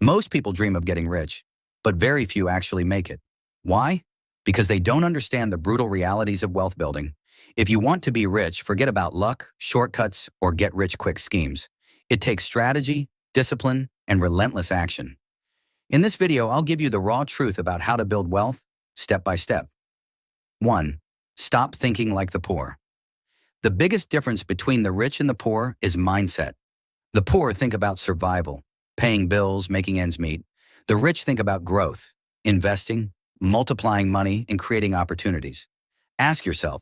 Most people dream of getting rich, but very few actually make it. Why? Because they don't understand the brutal realities of wealth building. If you want to be rich, forget about luck, shortcuts, or get-rich-quick schemes. It takes strategy, discipline, and relentless action. In this video, I'll give you the raw truth about how to build wealth, step by step. 1. Stop thinking like the poor. The biggest difference between the rich and the poor is mindset. The poor think about survival, paying bills, making ends meet. The rich think about growth, investing, multiplying money, and creating opportunities. Ask yourself,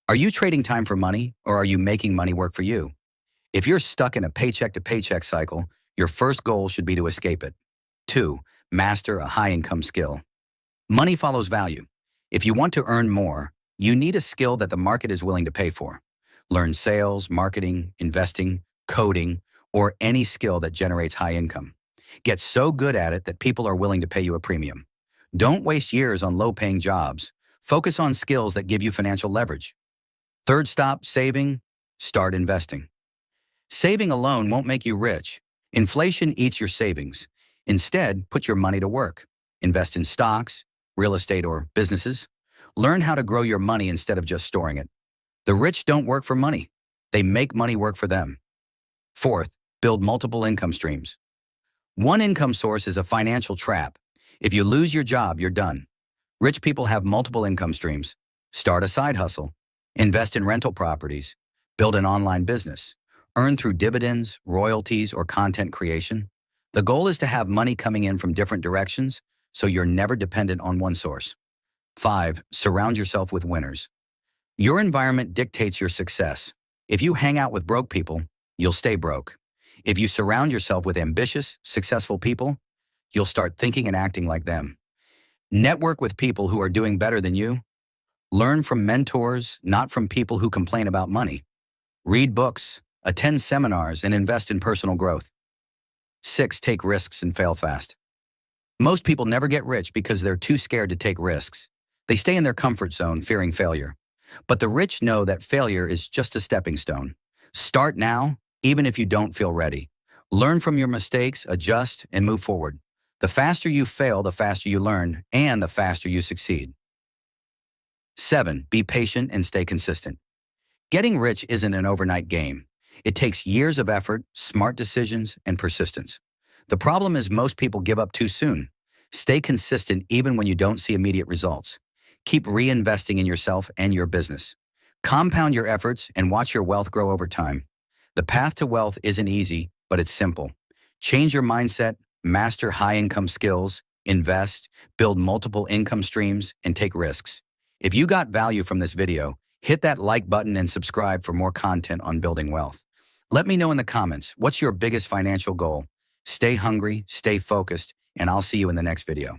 are you trading time for money, or are you making money work for you? If you're stuck in a paycheck-to-paycheck cycle, your first goal should be to escape it. 2. Master a high-income skill. Money follows value. If you want to earn more, you need a skill that the market is willing to pay for. Learn sales, marketing, investing, coding, or any skill that generates high income. Get so good at it that people are willing to pay you a premium. Don't waste years on low-paying jobs. Focus on skills that give you financial leverage. Third stop, saving. Start investing. Saving alone won't make you rich. Inflation eats your savings. Instead, put your money to work. Invest in stocks, real estate, or businesses. Learn how to grow your money instead of just storing it. The rich don't work for money. They make money work for them. Fourth, build multiple income streams. One income source is a financial trap. If you lose your job, you're done. Rich people have multiple income streams. Start a side hustle. Invest in rental properties. Build an online business. Earn through dividends, royalties, or content creation. The goal is to have money coming in from different directions, so you're never dependent on one source. 5. Surround yourself with winners. Your environment dictates your success. If you hang out with broke people, you'll stay broke. If you surround yourself with ambitious, successful people, you'll start thinking and acting like them. Network with people who are doing better than you. Learn from mentors, not from people who complain about money. Read books, attend seminars, and invest in personal growth. 6. Take risks and fail fast. Most people never get rich because they're too scared to take risks. They stay in their comfort zone, fearing failure. But the rich know that failure is just a stepping stone. Start now, even if you don't feel ready. Learn from your mistakes, adjust, and move forward. The faster you fail, the faster you learn, and the faster you succeed. 7. Be patient and stay consistent. Getting rich isn't an overnight game. It takes years of effort, smart decisions, and persistence. The problem is most people give up too soon. Stay consistent even when you don't see immediate results. Keep reinvesting in yourself and your business. Compound your efforts and watch your wealth grow over time. The path to wealth isn't easy, but it's simple. Change your mindset, master high-income skills, invest, build multiple income streams, and take risks. If you got value from this video, hit that like button and subscribe for more content on building wealth. Let me know in the comments, what's your biggest financial goal? Stay hungry, stay focused, and I'll see you in the next video.